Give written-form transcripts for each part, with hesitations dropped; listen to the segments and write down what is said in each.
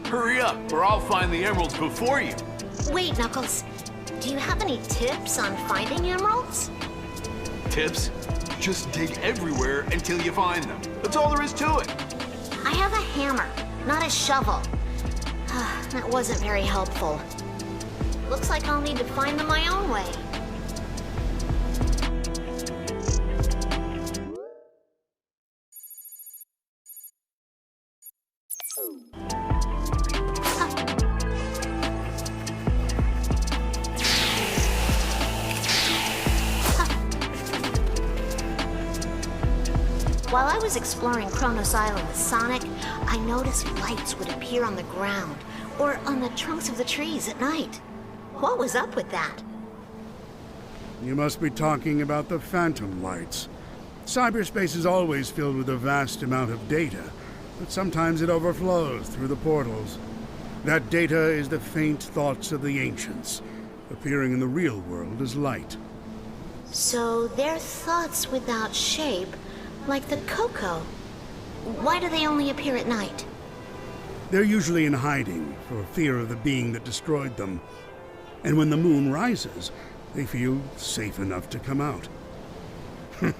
Hurry up, or I'll find the emeralds before you. Wait, Knuckles. Do you have any tips on finding emeralds? Tips? Just dig everywhere until you find them. That's all there is to it. I have a hammer, not a shovel. That wasn't very helpful. Looks like I'll need to find them my own way. While I was exploring Kronos Island with Sonic, I noticed lights would appear on the ground or on the trunks of the trees at night. What was up with that? You must be talking about the phantom lights. Cyberspace is always filled with a vast amount of data, but sometimes it overflows through the portals. That data is the faint thoughts of the ancients, appearing in the real world as light. So they're thoughts without shape, like the Coco. Why do they only appear at night? They're usually in hiding for fear of the being that destroyed them. And when the moon rises, they feel safe enough to come out. The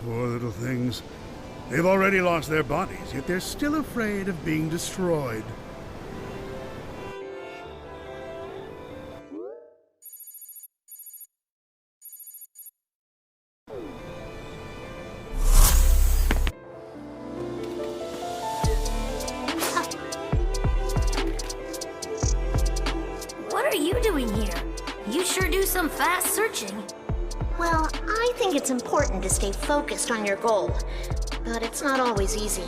poor little things. They've already lost their bodies, yet they're still afraid of being destroyed. What are you doing here? You sure do some fast searching. Well, I think it's important to stay focused on your goal, but it's not always easy.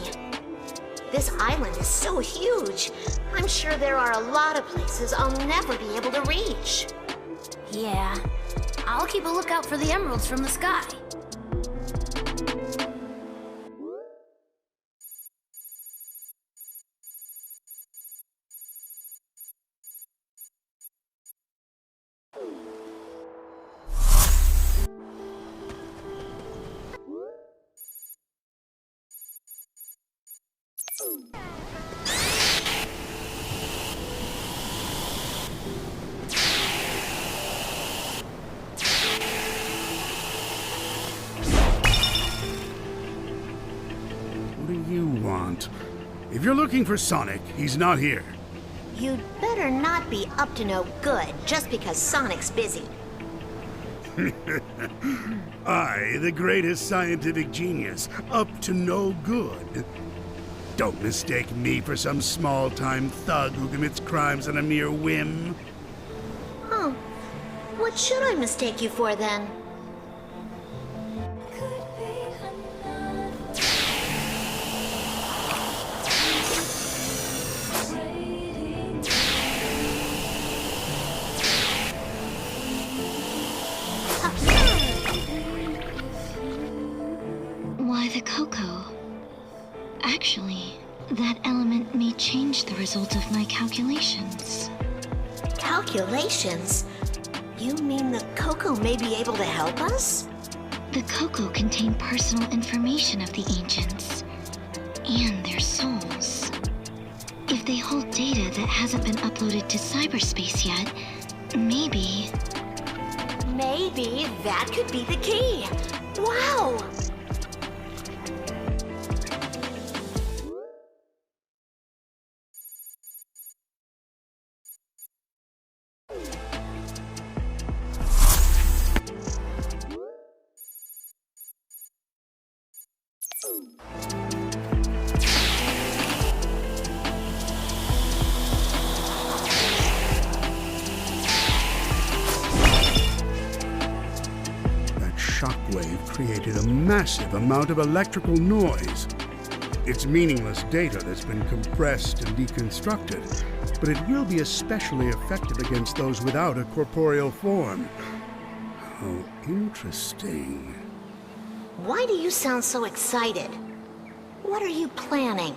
This island is so huge. I'm sure there are a lot of places I'll never be able to reach. Yeah, I'll keep a lookout for the emeralds from the sky. What do you want? If you're looking for Sonic, he's not here. You'd better not be up to no good just because Sonic's busy. I, the greatest scientific genius, up to no good. Don't mistake me for some small-time thug who commits crimes on a mere whim. Oh, what should I mistake you for then? Why the Coco? Actually, that element may change the result of my calculations. Calculations? You mean the Coco may be able to help us? The Coco contain personal information of the ancients and their souls. If they hold data that hasn't been uploaded to cyberspace yet, maybe... Maybe that could be the key. Wow! Shockwave created a massive amount of electrical noise. It's meaningless data that's been compressed and deconstructed, but it will be especially effective against those without a corporeal form. How interesting. Why do you sound so excited? What are you planning?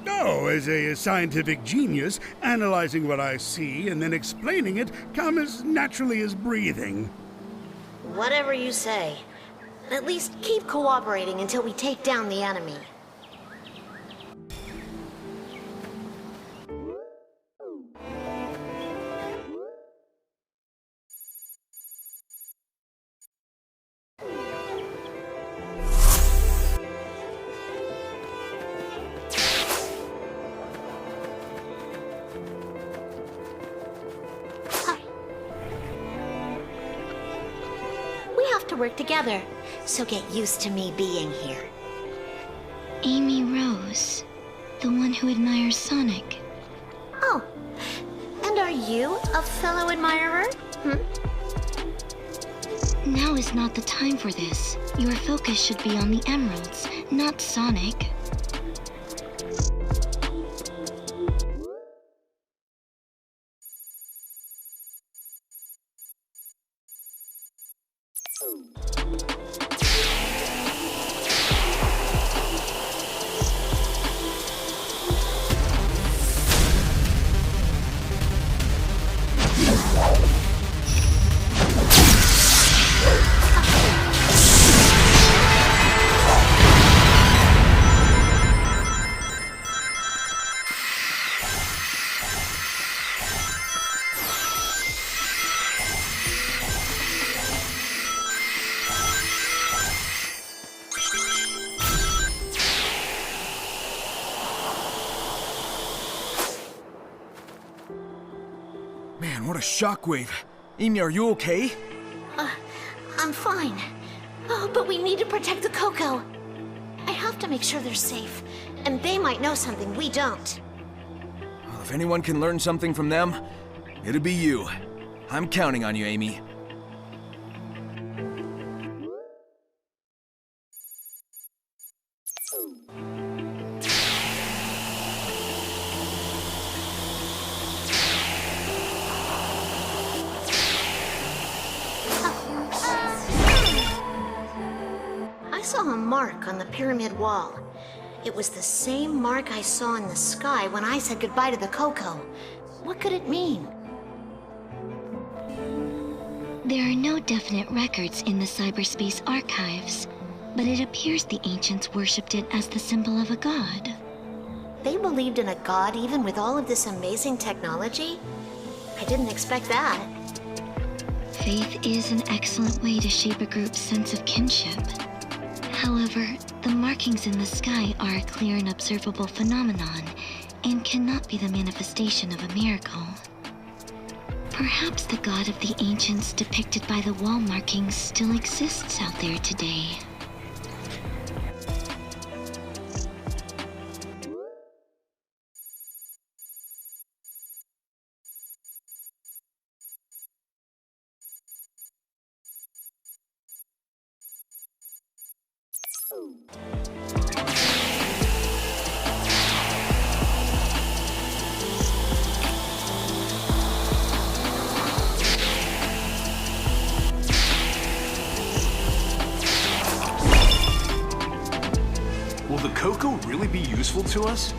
Oh, as a scientific genius, analyzing what I see and then explaining it come as naturally as breathing. Whatever you say. At least keep cooperating until we take down the enemy. To work together, so get used to me being here. Amy Rose, the one who admires Sonic. Oh, and are you a fellow admirer? Now is not the time for this. Your focus should be on the emeralds, not Sonic. Man, what a shockwave. Amy, are you okay? I'm fine. Oh, but we need to protect the Coco. I have to make sure they're safe, and they might know something we don't. Well, if anyone can learn something from them, it'll be you. I'm counting on you, Amy. I saw a mark on the pyramid wall. It was the same mark I saw in the sky when I said goodbye to the Coco. What could it mean? There are no definite records in the cyberspace archives, but it appears the ancients worshipped it as the symbol of a god. They believed in a god even with all of this amazing technology? I didn't expect that. Faith is an excellent way to shape a group's sense of kinship. However, the markings in the sky are a clear and observable phenomenon, and cannot be the manifestation of a miracle. Perhaps the god of the ancients depicted by the wall markings still exists out there today. Will the Coco really be useful to us?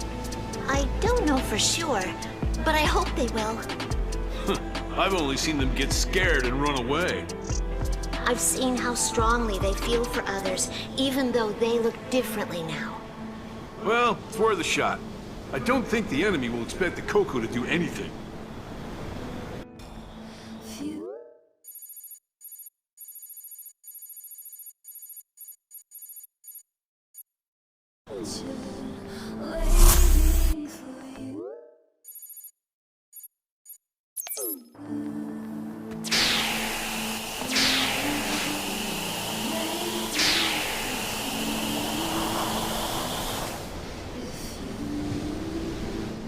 I don't know for sure, but I hope they will. I've only seen them get scared and run away. I've seen how strongly they feel for others, even though they look differently now. Well, it's worth a shot. I don't think the enemy will expect the Coco to do anything.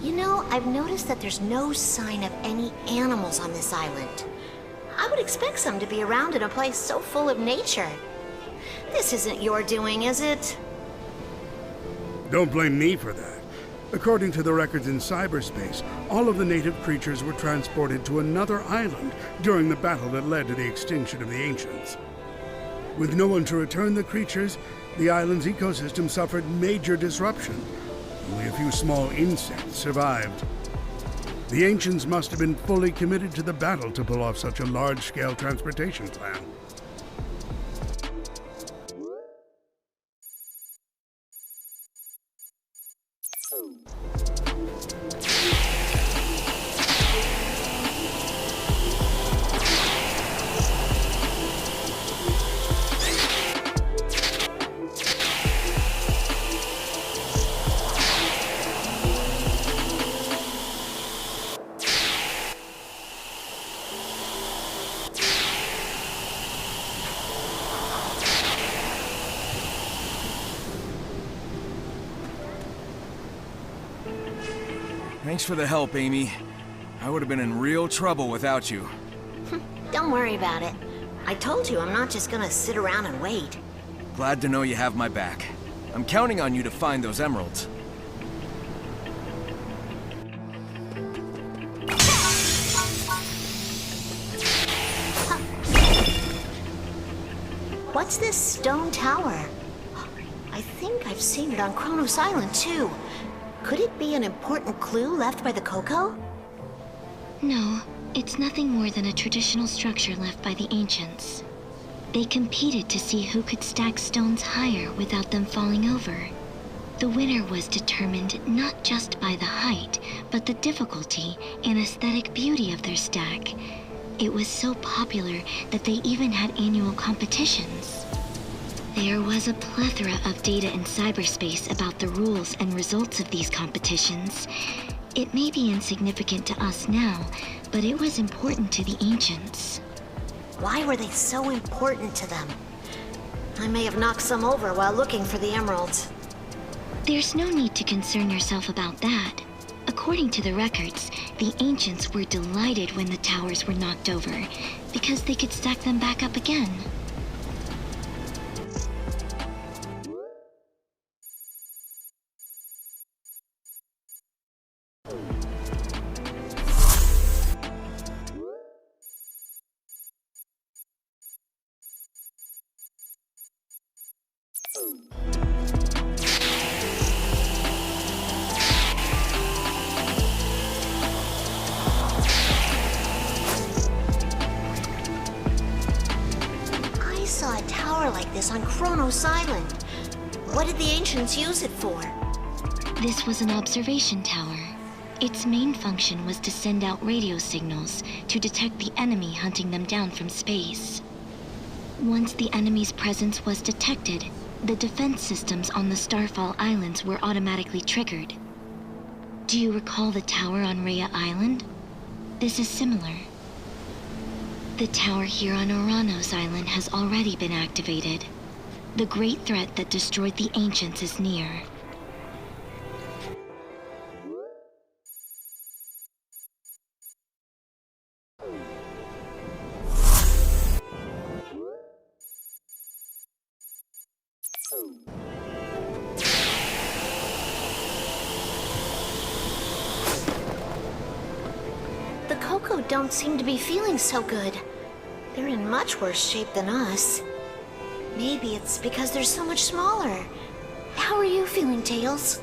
You know, I've noticed that there's no sign of any animals on this island. I would expect some to be around in a place so full of nature. This isn't your doing, is it? Don't blame me for that. According to the records in cyberspace, all of the native creatures were transported to another island during the battle that led to the extinction of the ancients. With no one to return the creatures, the island's ecosystem suffered major disruption. Only a few small insects survived. The ancients must have been fully committed to the battle to pull off such a large-scale transportation plan. Thanks for the help, Amy. I would have been in real trouble without you. Don't worry about it. I told you I'm not just gonna sit around and wait. Glad to know you have my back. I'm counting on you to find those emeralds. What's this stone tower? I think I've seen it on Kronos Island, too. Could it be an important clue left by the Coco? No, it's nothing more than a traditional structure left by the ancients. They competed to see who could stack stones higher without them falling over. The winner was determined not just by the height, but the difficulty and aesthetic beauty of their stack. It was so popular that they even had annual competitions. There was a plethora of data in cyberspace about the rules and results of these competitions, It may be insignificant to us now, but it was important to the ancients. Why were they so important to them? I may have knocked some over while looking for the emeralds. There's no need to concern yourself about that. According to the records, the ancients were delighted when the towers were knocked over, because they could stack them back up again. I saw a tower like this on Kronos Island. What did the ancients use it for? This was an observation tower. Its main function was to send out radio signals to detect the enemy hunting them down from space. Once the enemy's presence was detected, the defense systems on the Starfall Islands were automatically triggered. Do you recall the tower on Rhea Island? This is similar. The tower here on Oranos Island has already been activated. The great threat that destroyed the ancients is near. The Coco don't seem to be feeling so good. They're in much worse shape than us. Maybe it's because they're so much smaller. How are you feeling, Tails?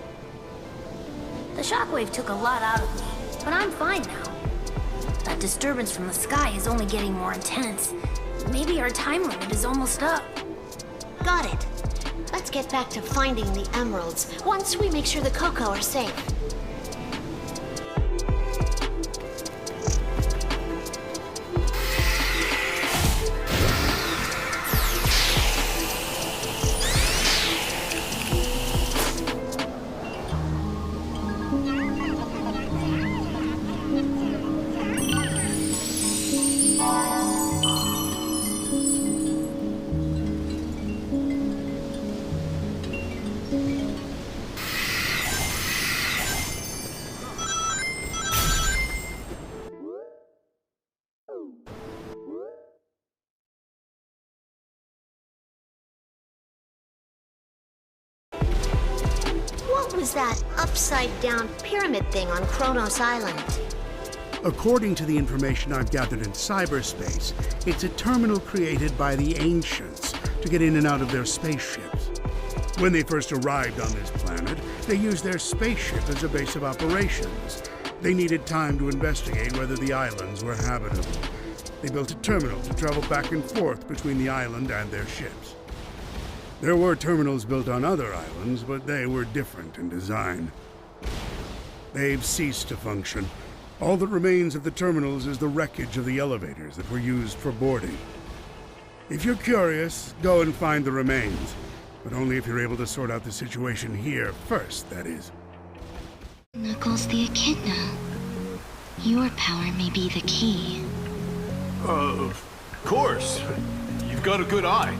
The shockwave took a lot out of me, but I'm fine now. That disturbance from the sky is only getting more intense. Maybe our time limit is almost up. Got it. Let's get back to finding the emeralds once we make sure the Coco are safe. What was that upside-down pyramid thing on Kronos Island? According to the information I've gathered in cyberspace, it's a terminal created by the ancients to get in and out of their spaceships. When they first arrived on this planet, they used their spaceship as a base of operations. They needed time to investigate whether the islands were habitable. They built a terminal to travel back and forth between the island and their ships. There were terminals built on other islands, but they were different in design. They've ceased to function. All that remains of the terminals is the wreckage of the elevators that were used for boarding. If you're curious, go and find the remains. But only if you're able to sort out the situation here first, that is. Knuckles the Echidna. Your power may be the key. Of course. You've got a good eye.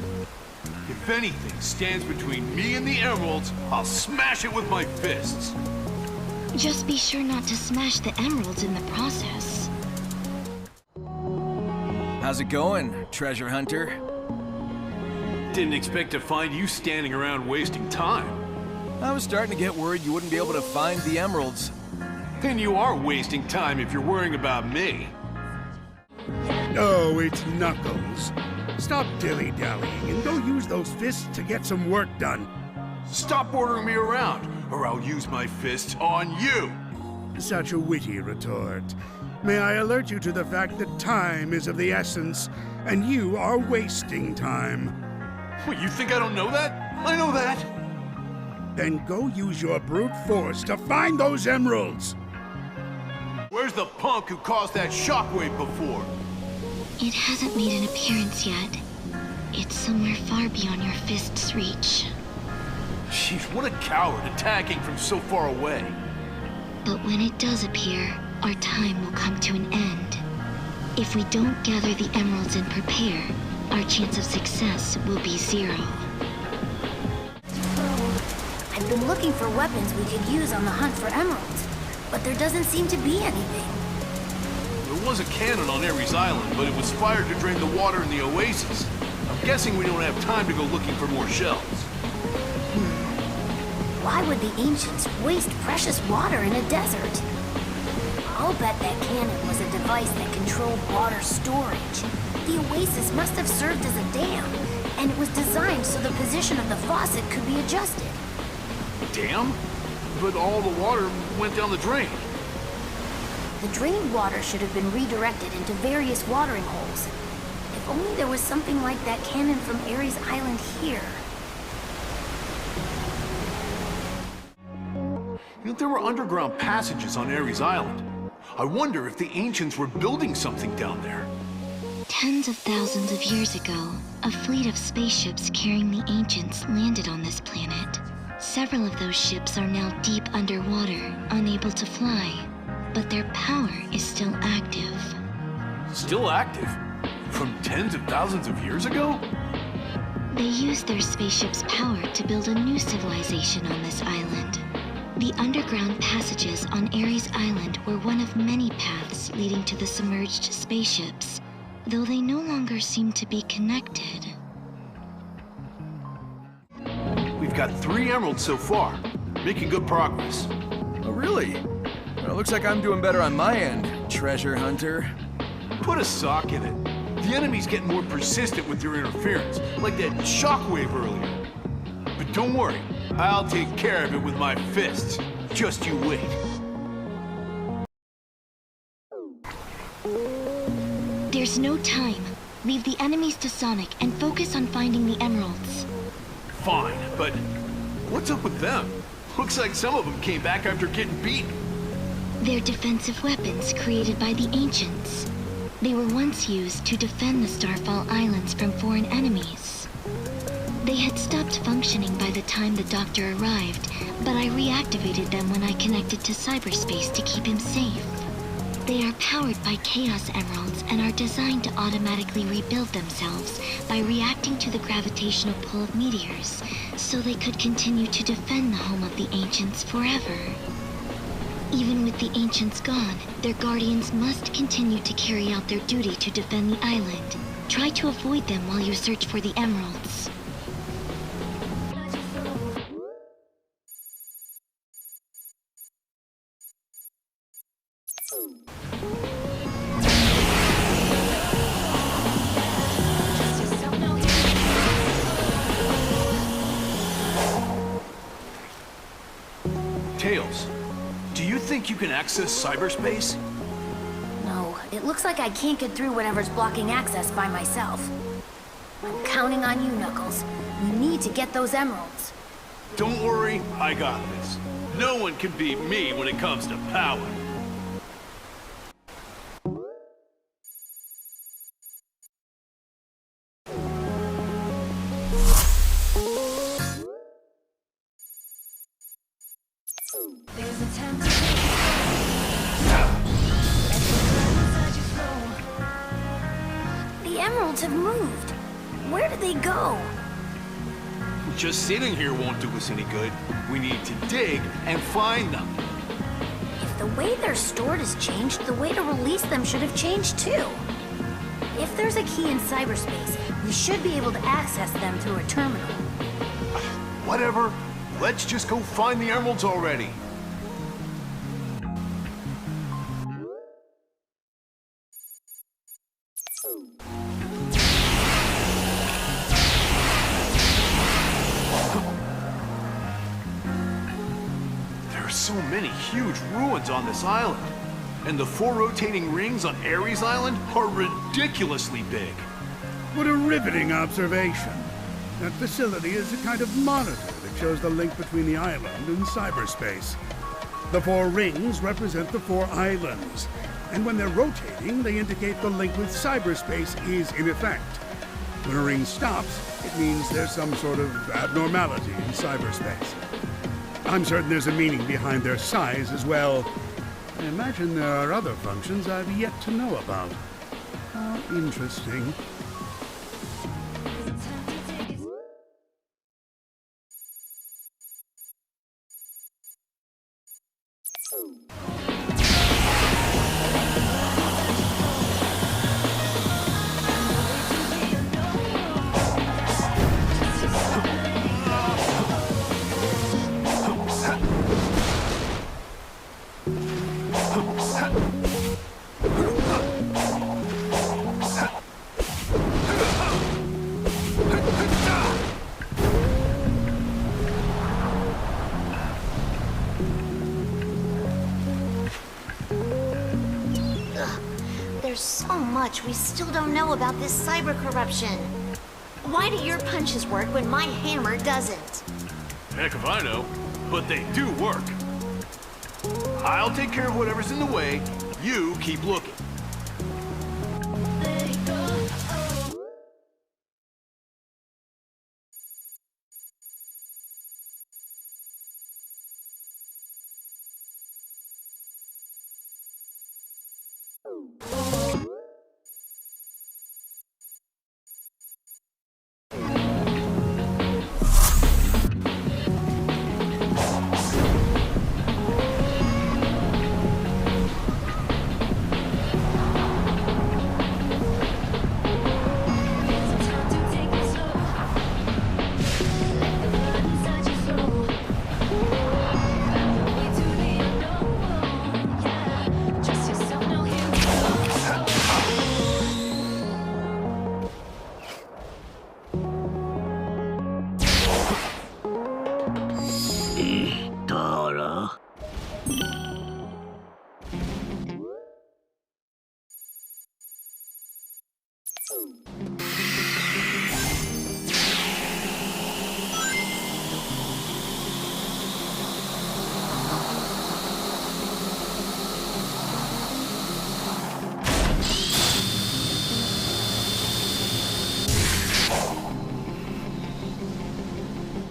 If anything stands between me and the emeralds, I'll smash it with my fists. Just be sure not to smash the emeralds in the process. How's it going, treasure hunter? Didn't expect to find you standing around wasting time. I was starting to get worried you wouldn't be able to find the emeralds. Then you are wasting time if you're worrying about me. Oh, it's Knuckles. Stop dilly-dallying and go use those fists to get some work done. Stop ordering me around, or I'll use my fists on you. Such a witty retort. May I alert you to the fact that time is of the essence, and you are wasting time. What, you think I don't know that? I know that. Then go use your brute force to find those emeralds! Where's the punk who caused that shockwave before? It hasn't made an appearance yet. It's somewhere far beyond your fist's reach. Jeez, what a coward attacking from so far away. But when it does appear, our time will come to an end. If we don't gather the emeralds and prepare, our chance of success will be 0. I've been looking for weapons we could use on the hunt for emeralds, but there doesn't seem to be anything. There was a cannon on Ares Island, but it was fired to drain the water in the oasis. I'm guessing we don't have time to go looking for more shells. Why would the ancients waste precious water in a desert? I'll bet that cannon was a device that controlled water storage. The oasis must have served as a dam, and it was designed so the position of the faucet could be adjusted. Dam? But all the water went down the drain. The drained water should have been redirected into various watering holes. If only there was something like that cannon from Ares Island here. You know, there were underground passages on Ares Island. I wonder if the ancients were building something down there. Tens of thousands of years ago, a fleet of spaceships carrying the ancients landed on this planet. Several of those ships are now deep underwater, unable to fly, but their power is still active. Still active? From tens of thousands of years ago? They used their spaceship's power to build a new civilization on this island. The underground passages on Ares Island were one of many paths leading to the submerged spaceships, though they no longer seem to be connected. We've got 3 emeralds so far, making good progress. Oh, really? Well, looks like I'm doing better on my end, treasure hunter. Put a sock in it. The enemy's getting more persistent with your interference, like that shockwave earlier. But don't worry, I'll take care of it with my fists. Just you wait. There's no time. Leave the enemies to Sonic and focus on finding the emeralds. Fine, but what's up with them? Looks like some of them came back after getting beaten. They're defensive weapons created by the ancients. They were once used to defend the Starfall Islands from foreign enemies. They had stopped functioning by the time the Doctor arrived, but I reactivated them when I connected to cyberspace to keep him safe. They are powered by Chaos Emeralds and are designed to automatically rebuild themselves by reacting to the gravitational pull of meteors, so they could continue to defend the home of the Ancients forever. Even with the Ancients gone, their guardians must continue to carry out their duty to defend the island. Try to avoid them while you search for the emeralds. Tails, do you think you can access cyberspace? No, it looks like I can't get through whatever's blocking access by myself. I'm counting on you, Knuckles. We need to get those emeralds. Don't worry, I got this. No one can beat me when it comes to power. The emeralds have moved. Where did they go? Just sitting here won't do us any good. We need to dig and find them. If the way they're stored has changed, the way to release them should have changed too. If there's a key in cyberspace, we should be able to access them through a terminal. Whatever. Let's just go find the emeralds already. There are so many huge ruins on this island. And the 4 rotating rings on Ares Island are ridiculously big. What a riveting observation. That facility is a kind of monitor that shows the link between the island and cyberspace. The 4 rings represent the 4 islands, and when they're rotating, they indicate the link with cyberspace is in effect. When a ring stops, it means there's some sort of abnormality in cyberspace. I'm certain there's a meaning behind their size as well. I imagine there are other functions I've yet to know about. How interesting. There's so much we still don't know about this cyber corruption. Why do your punches work when my hammer doesn't? Heck if I know, but they do work. I'll take care of whatever's in the way. You keep looking.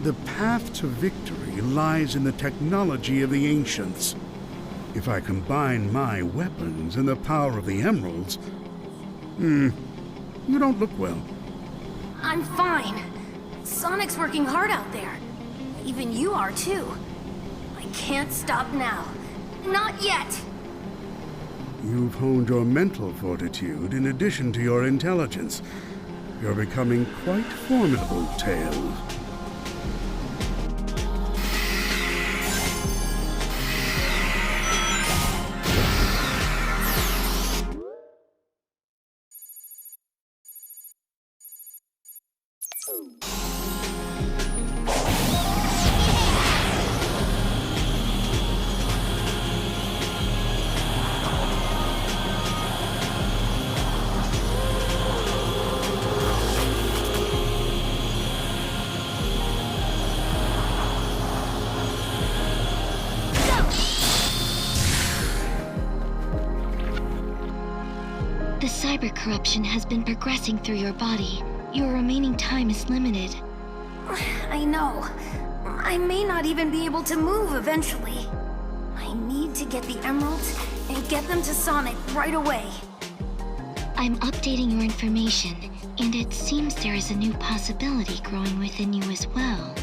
The path to victory lies in the technology of the ancients. If I combine my weapons and the power of the emeralds... you don't look well. I'm fine. Sonic's working hard out there. Even you are too. I can't stop now. Not yet! You've honed your mental fortitude in addition to your intelligence. You're becoming quite formidable, Tails. The cyber corruption has been progressing through your body. Your remaining time is limited. I know. I may not even be able to move eventually. I need to get the emeralds and get them to Sonic right away. I'm updating your information, and it seems there is a new possibility growing within you as well.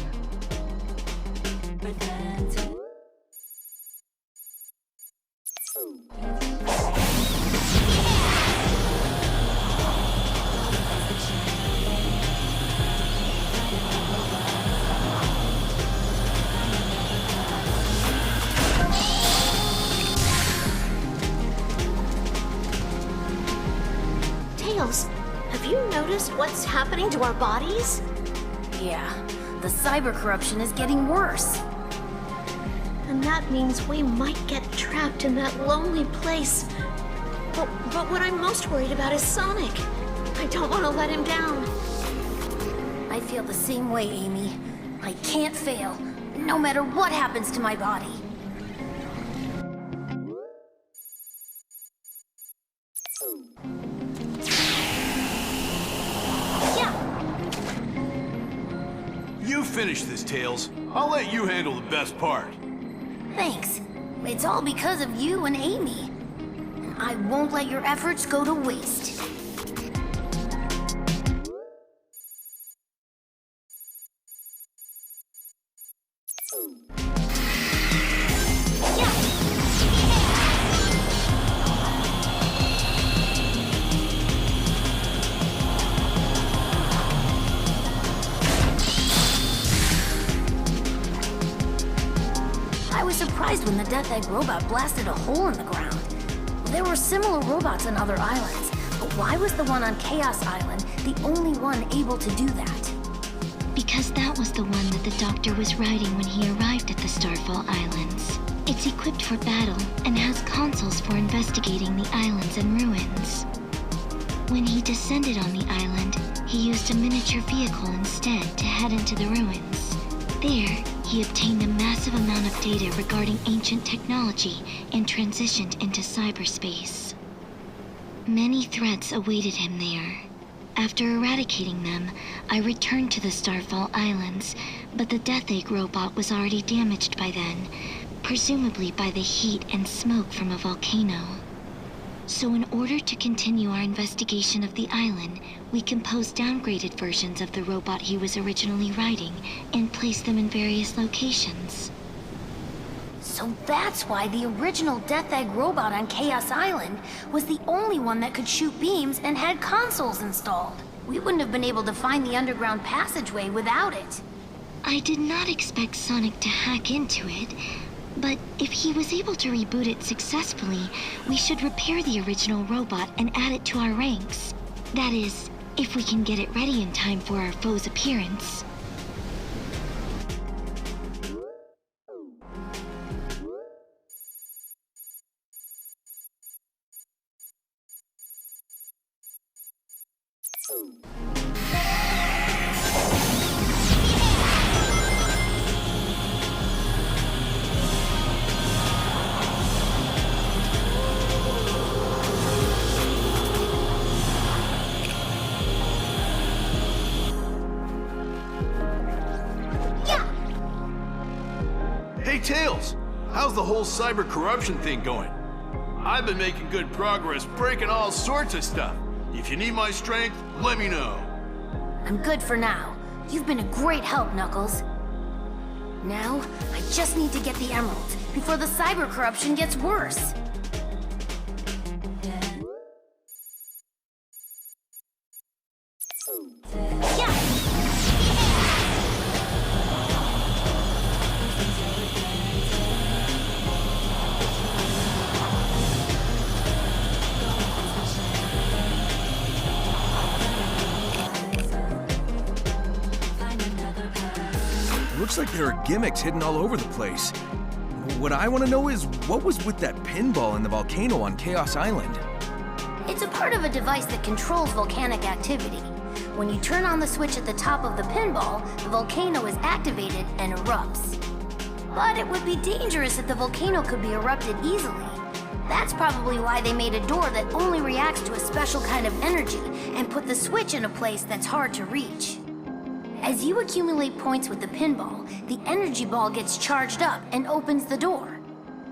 Have you noticed what's happening to our bodies? Yeah, the cyber corruption is getting worse. And that means we might get trapped in that lonely place. But what I'm most worried about is Sonic. I don't want to let him down. I feel the same way, Amy. I can't fail, no matter what happens to my body. finish this, Tails. I'll let you handle the best part. Thanks. It's all because of you and Amy. And I won't let your efforts go to waste. I was surprised when the Death Egg robot blasted a hole in the ground. There were similar robots on other islands, but why was the one on Chaos Island the only one able to do that? Because that was the one that the Doctor was riding when he arrived at the Starfall Islands. It's equipped for battle and has consoles for investigating the islands and ruins. When he descended on the island, he used a miniature vehicle instead to head into the ruins. There, he obtained a massive amount of data regarding ancient technology and transitioned into cyberspace. Many threats awaited him there. After eradicating them, I returned to the Starfall Islands, but the Death Egg robot was already damaged by then, presumably by the heat and smoke from a volcano. So in order to continue our investigation of the island, we composed downgraded versions of the robot he was originally riding and placed them in various locations. So that's why the original Death Egg robot on Chaos Island was the only one that could shoot beams and had consoles installed. We wouldn't have been able to find the underground passageway without it. I did not expect Sonic to hack into it, but if he was able to reboot it successfully, we should repair the original robot and add it to our ranks. That is, if we can get it ready in time for our foe's appearance. Hey, Tails! How's the whole cyber corruption thing going? I've been making good progress breaking all sorts of stuff. If you need my strength, let me know. I'm good for now. You've been a great help, Knuckles. Now, I just need to get the emeralds before the cyber corruption gets worse. Looks like there are gimmicks hidden all over the place. What I want to know is, what was with that pinball in the volcano on Chaos Island? It's a part of a device that controls volcanic activity. When you turn on the switch at the top of the pinball, the volcano is activated and erupts. But it would be dangerous if the volcano could be erupted easily. That's probably why they made a door that only reacts to a special kind of energy and put the switch in a place that's hard to reach. As you accumulate points with the pinball, the energy ball gets charged up and opens the door.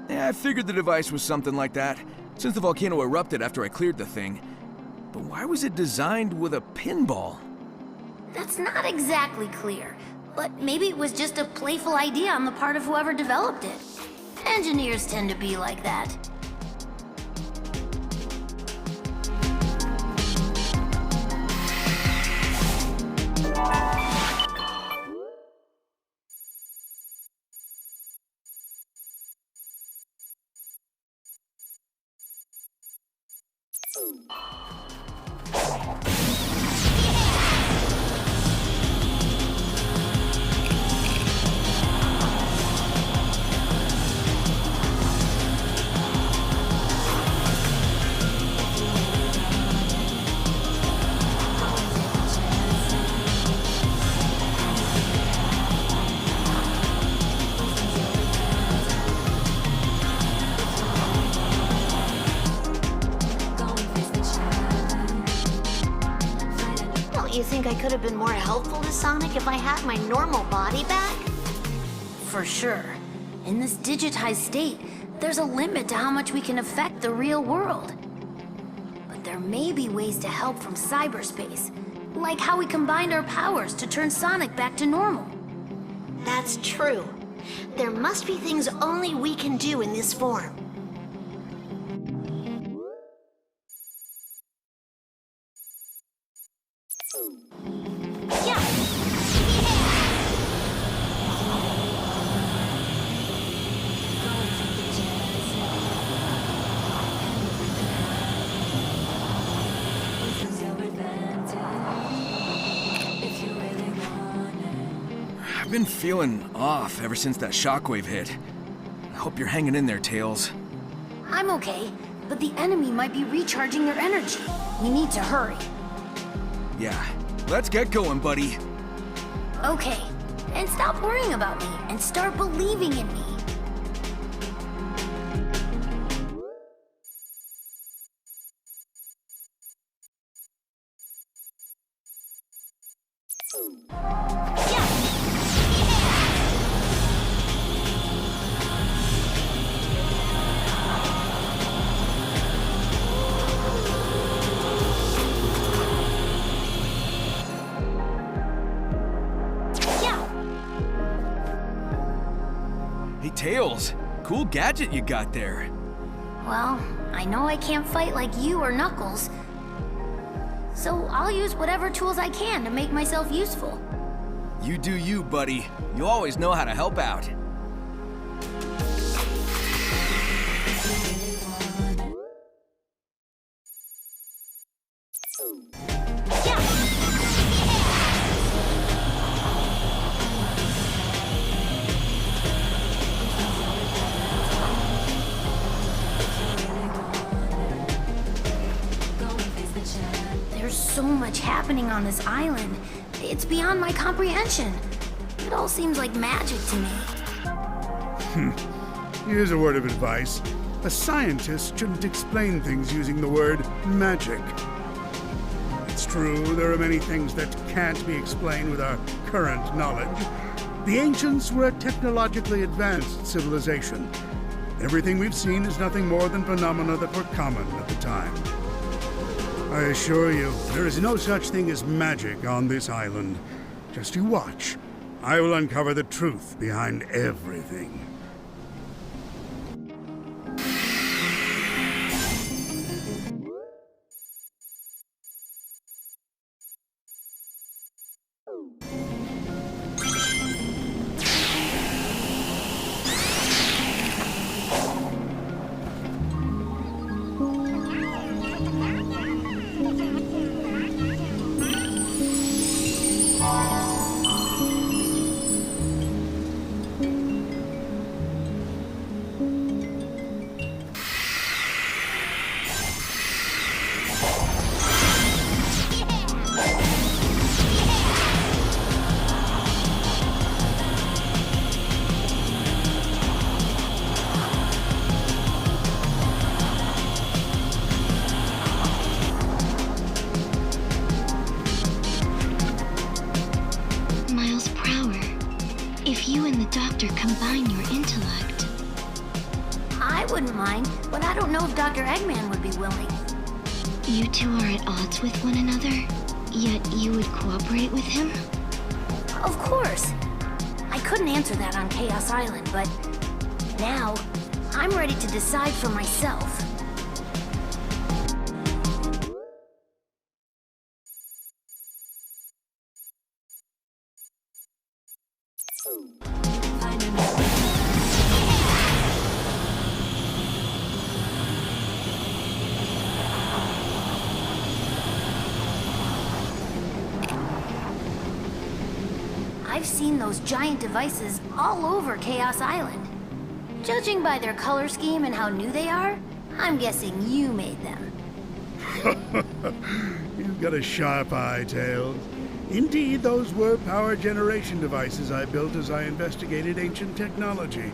Yeah, I figured the device was something like that, since the volcano erupted after I cleared the thing. But why was it designed with a pinball? That's not exactly clear, but maybe it was just a playful idea on the part of whoever developed it. Engineers tend to be like that. you think I could have been more helpful to Sonic if I had my normal body back? For sure. In this digitized state, there's a limit to how much we can affect the real world. But there may be ways to help from cyberspace, like how we combined our powers to turn Sonic back to normal. That's true. There must be things only we can do in this form. I've been feeling off ever since that shockwave hit. I hope you're hanging in there, Tails. I'm okay, but the enemy might be recharging their energy. We need to hurry. Yeah, let's get going, buddy. Okay, and stop worrying about me and start believing in me. Hey, Tails, cool gadget you got there. Well, I know I can't fight like you or Knuckles, so I'll use whatever tools I can to make myself useful. You do you, buddy. You always know how to help out. There's so much happening on this island. It's beyond my comprehension. It all seems like magic to me. Here's a word of advice. A scientist shouldn't explain things using the word magic. It's true, there are many things that can't be explained with our current knowledge. The ancients were a technologically advanced civilization. Everything we've seen is nothing more than phenomena that were common at the time. I assure you, there is no such thing as magic on this island. Just you watch. I will uncover the truth behind everything. Miles Prower, if you and the Doctor combine your intellect, I wouldn't mind, but I don't know if Dr. Eggman would be willing. you two are at odds with one another, yet you would cooperate with him? Of course. I couldn't answer that on Chaos Island, but now I'm ready to decide for myself. I've seen those giant devices all over Chaos Island. Judging by their color scheme and how new they are, I'm guessing you made them. You've got a sharp eye, Tails. Indeed, those were power generation devices I built as I investigated ancient technology.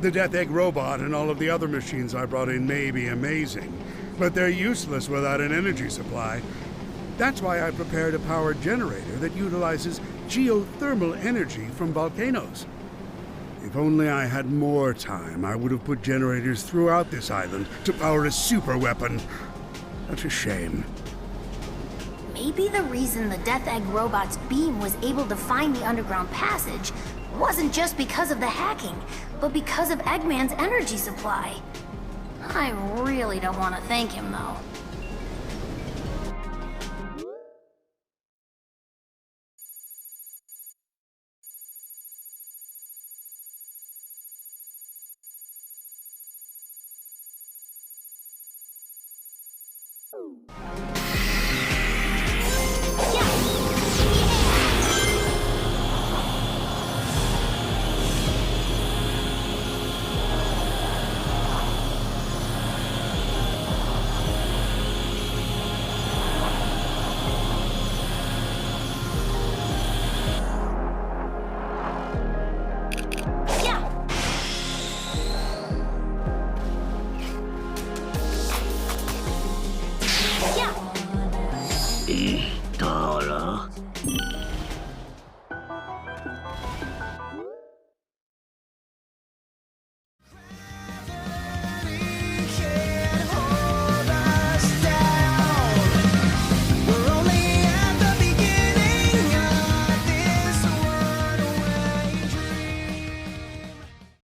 The Death Egg robot and all of the other machines I brought in may be amazing, but they're useless without an energy supply. That's why I prepared a power generator that utilizes geothermal energy from volcanoes. If only I had more time, I would have put generators throughout this island to power a super weapon. Such a shame. Maybe the reason the Death Egg robot's beam was able to find the underground passage wasn't just because of the hacking, but because of Eggman's energy supply. I really don't want to thank him, though. Yeah!